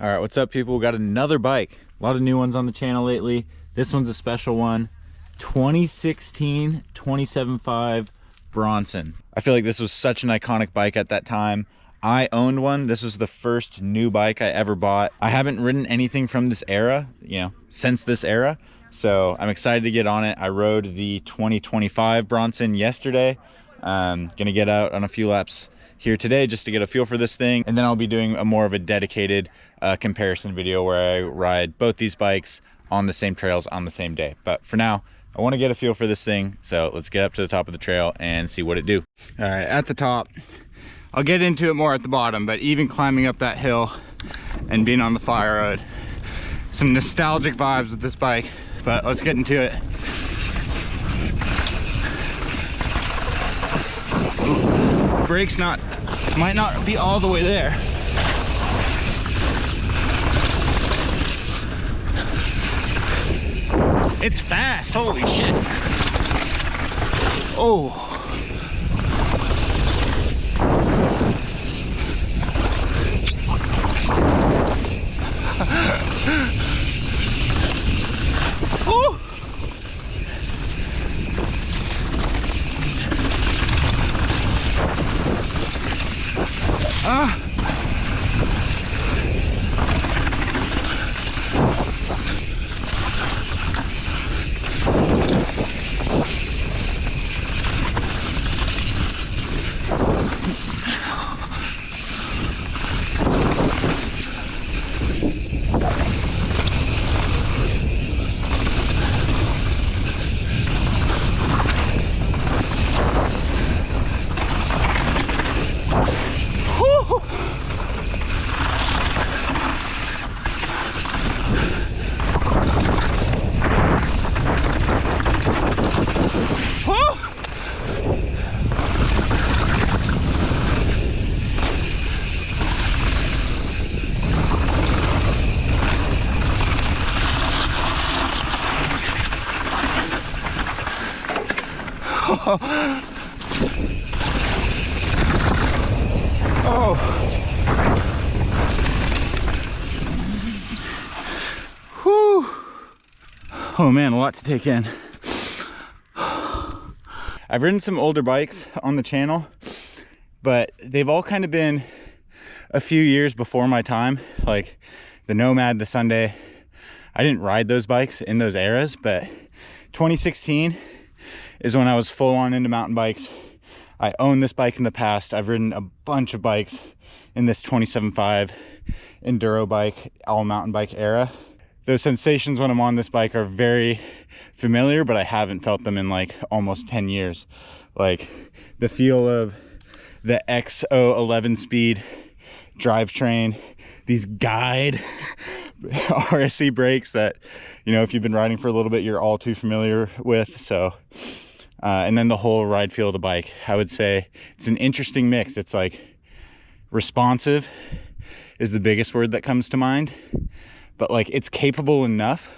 All right, what's up, people? We got another bike. A lot of new ones on the channel lately. This one's a special one. 2016 27.5 Bronson. I feel like this was such an iconic bike at that time. I owned one. This was the first new bike I ever bought. I haven't ridden anything from this era, since this era. So I'm excited to get on it. I rode the 2025 Bronson yesterday. Gonna get out on a few laps here today just to get a feel for this thing, and then I'll be doing a more of a dedicated comparison video where I ride both these bikes on the same trails on the same day. But for now, I want to get a feel for this thing, so let's get up to the top of the trail and see what it do. All right, at the top, I'll get into it more at the bottom, but even climbing up that hill and being on the fire road, some nostalgic vibes with this bike. But let's get into it. Brakes might not be all the way there. It's fast, holy shit. Oh. Oh. Ah. Oh. Whew. Oh man, a lot to take in. I've ridden some older bikes on the channel, but they've all kind of been a few years before my time. Like the Nomad, the Sunday. I didn't ride those bikes in those eras, but 2016 is when I was full on into mountain bikes. I owned this bike in the past. I've ridden a bunch of bikes in this 27.5 enduro bike, all mountain bike era. Those sensations when I'm on this bike are very familiar, but I haven't felt them in like almost 10 years. Like the feel of the XO11 speed drivetrain, these guide RSC brakes that, if you've been riding for a little bit, you're all too familiar with. So and then the whole ride feel of the bike, I would say it's an interesting mix. It's like responsive is the biggest word that comes to mind, but like it's capable enough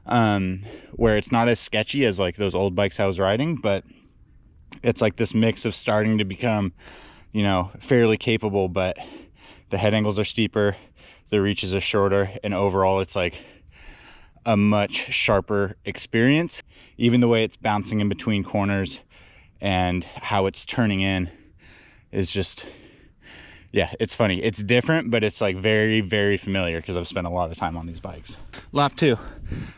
where it's not as sketchy as like those old bikes I was riding, but it's like this mix of starting to become, fairly capable, but the head angles are steeper, the reaches are shorter, and overall it's like a much sharper experience. Even the way it's bouncing in between corners and how it's turning in is just, yeah, it's funny. It's different, but it's like very, very familiar because I've spent a lot of time on these bikes. Lap 2,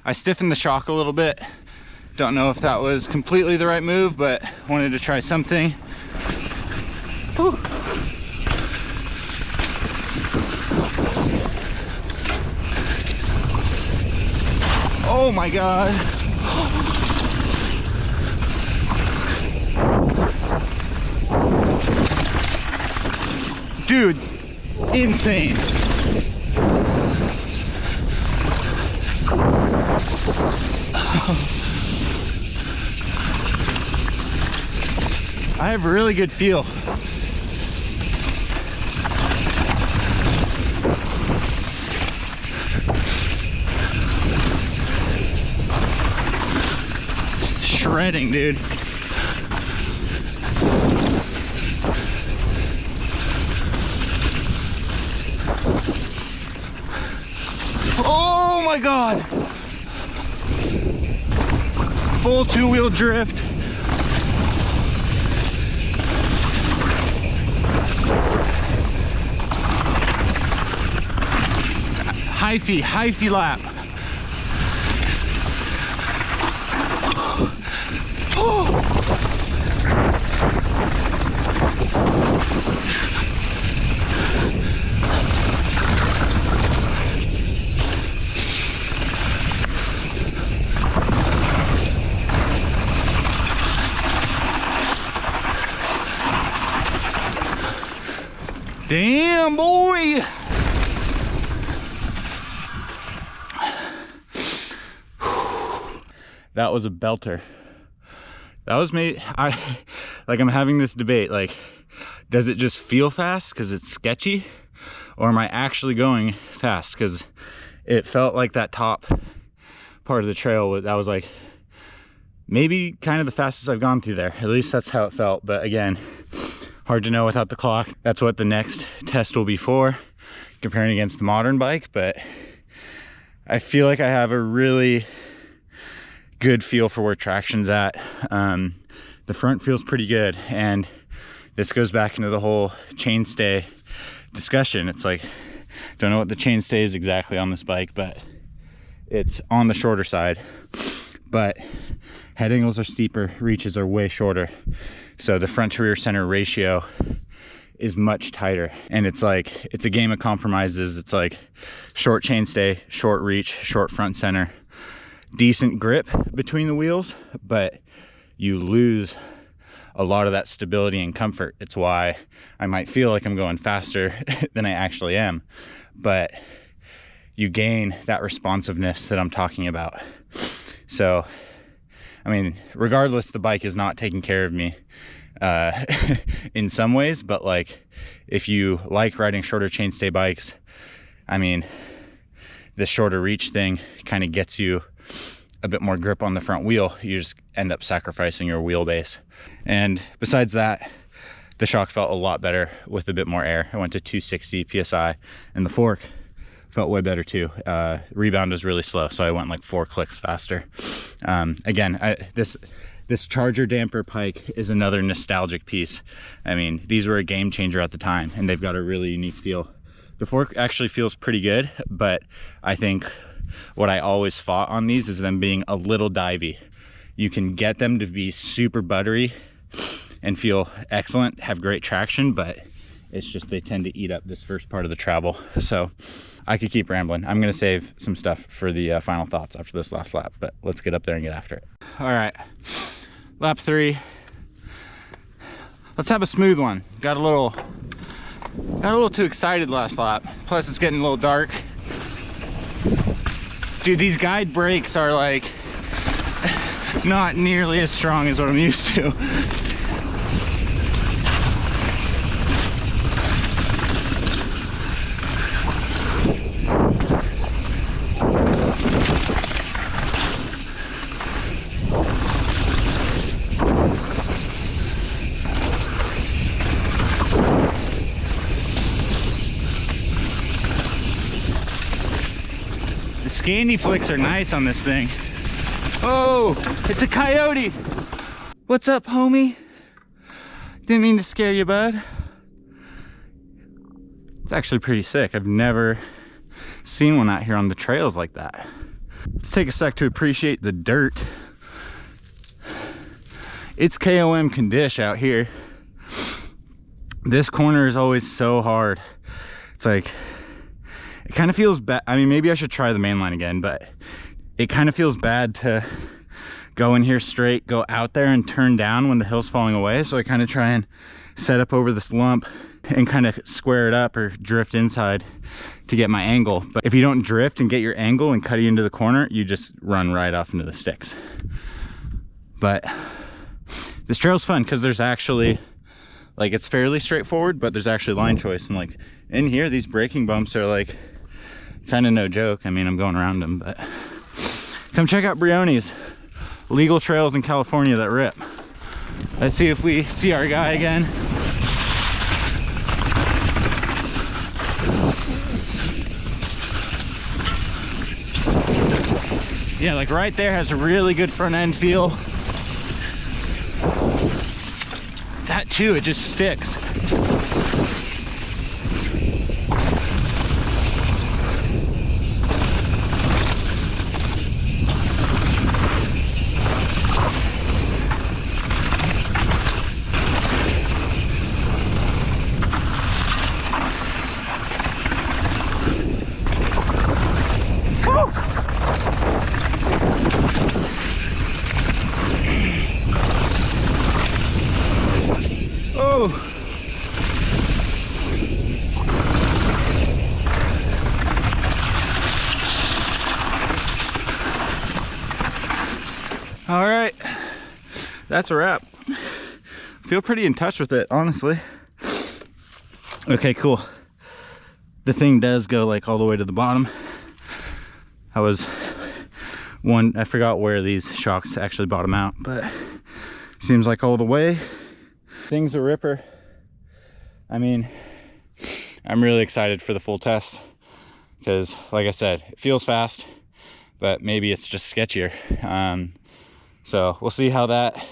I stiffened the shock a little bit. Don't know if that was completely the right move, but wanted to try something. Whew. Oh my God. Dude, insane. I have a really good feel. Shredding, dude. Oh my God. Full two-wheel drift. Hyphy lap. Oh. Damn, boy. That was a belter. That was me. I'm having this debate, like, does it just feel fast because it's sketchy, or am I actually going fast? Because it felt like that top part of the trail, that was like maybe kind of the fastest I've gone through there. At least that's how it felt. But again, hard to know without the clock. That's what the next test will be for, comparing against the modern bike. But I feel like I have a really good feel for where traction's at. The front feels pretty good, and this goes back into the whole chainstay discussion. It's like, don't know what the chainstay is exactly on this bike, but it's on the shorter side. But head angles are steeper, reaches are way shorter, so the front to rear center ratio is much tighter. And it's like, it's a game of compromises. It's like short chainstay, short reach, short front center, decent grip between the wheels, but you lose a lot of that stability and comfort. It's why I might feel like I'm going faster than I actually am, but you gain that responsiveness that I'm talking about. So, I mean, regardless, the bike is not taking care of me in some ways, but like, if you like riding shorter chainstay bikes, I mean, the shorter reach thing kind of gets you a bit more grip on the front wheel. You just end up sacrificing your wheelbase. And besides that, the shock felt a lot better with a bit more air. I went to 260 PSI, and the fork felt way better too. Rebound was really slow, so I went like 4 clicks faster. Again, this Charger damper pike is another nostalgic piece. I mean, these were a game changer at the time, and they've got a really unique feel. The fork actually feels pretty good, but I think what I always fought on these is them being a little divey. You can get them to be super buttery and feel excellent, have great traction, but it's just they tend to eat up this first part of the travel. So I could keep rambling. I'm gonna save some stuff for the final thoughts after this last lap, but let's get up there and get after it. All right, lap 3. Let's have a smooth one. Got a little too excited last lap. Plus it's getting a little dark. Dude, these guide brakes are like not nearly as strong as what I'm used to. Scandy flicks are nice on this thing. Oh, it's a coyote. What's up, homie? Didn't mean to scare you, bud. It's actually pretty sick. I've never seen one out here on the trails like that. Let's take a sec to appreciate the dirt. It's KOM condition out here. This corner is always so hard. It's like, it kind of feels bad. I mean, maybe I should try the main line again, but it kind of feels bad to go in here straight, go out there and turn down when the hill's falling away. So I kind of try and set up over this lump and kind of square it up or drift inside to get my angle. But if you don't drift and get your angle and cut it into the corner, you just run right off into the sticks. But this trail's fun because there's actually, like, it's fairly straightforward, but there's actually line choice. And like in here, these braking bumps are like kind of no joke. I mean, I'm going around them, but come check out Brioni's. Legal trails in California that rip. Let's see if we see our guy again. Yeah, like right there has a really good front end feel. That too, it just sticks. All right, that's a wrap. Feel pretty in touch with it, honestly. Okay, cool. The thing does go like all the way to the bottom. I forgot where these shocks actually bottom out, but seems like all the way. Thing's a ripper. I mean, I'm really excited for the full test because, like I said, it feels fast, but maybe it's just sketchier. So we'll see how that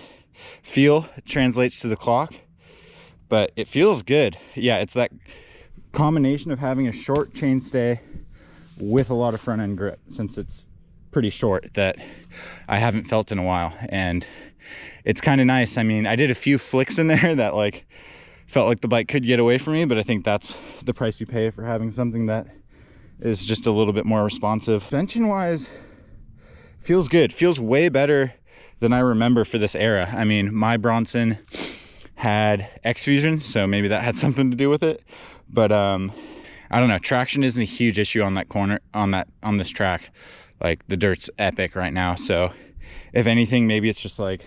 feel translates to the clock, but it feels good. Yeah, it's that combination of having a short chainstay with a lot of front end grip, since it's pretty short, that I haven't felt in a while, and it's kind of nice. I mean, I did a few flicks in there that like felt like the bike could get away from me, but I think that's the price you pay for having something that is just a little bit more responsive. Suspension wise, feels good. Feels way better than I remember for this era. I mean, my Bronson had X-Fusion, so maybe that had something to do with it, but I don't know, traction isn't a huge issue on that corner, on this track. Like, the dirt's epic right now, so if anything, maybe it's just like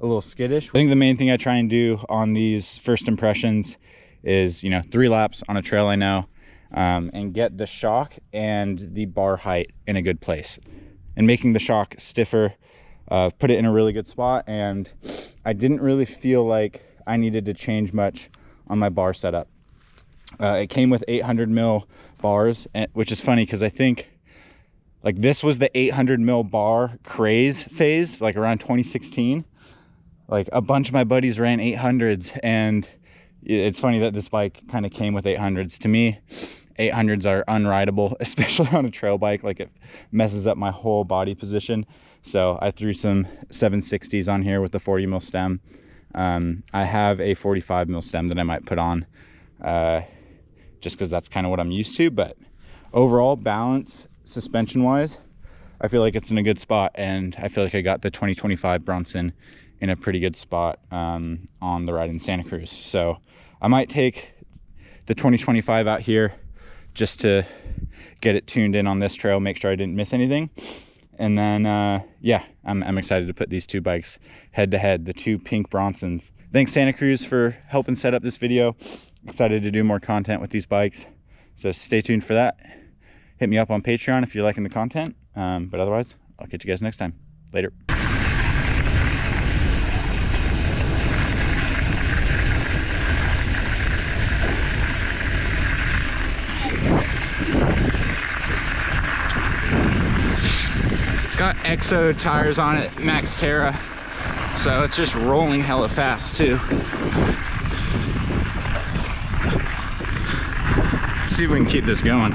a little skittish. I think the main thing I try and do on these first impressions is, you know, 3 laps on a trail I know, and get the shock and the bar height in a good place, and making the shock stiffer, put it in a really good spot. And I didn't really feel like I needed to change much on my bar setup. It came with 800 mil bars, which is funny because I think like this was the 800 mil bar craze phase, like around 2016. Like a bunch of my buddies ran 800s, and it's funny that this bike kind of came with 800s. To me, 800s are unrideable, especially on a trail bike. Like, it messes up my whole body position. So I threw some 760s on here with the 40 mil stem. I have a 45 mil stem that I might put on, just because that's kind of what I'm used to. But overall balance, suspension wise, I feel like it's in a good spot, and I feel like I got the 2025 Bronson in a pretty good spot on the ride in Santa Cruz. So I might take the 2025 out here just to get it tuned in on this trail, make sure I didn't miss anything. And then, yeah, I'm excited to put these two bikes head to head, the two pink Bronsons. Thanks Santa Cruz for helping set up this video. Excited to do more content with these bikes, so stay tuned for that. Hit me up on Patreon if you're liking the content, but otherwise, I'll catch you guys next time. Later. It's got EXO tires on it, Max Terra, so it's just rolling hella fast too. Let's see if we can keep this going.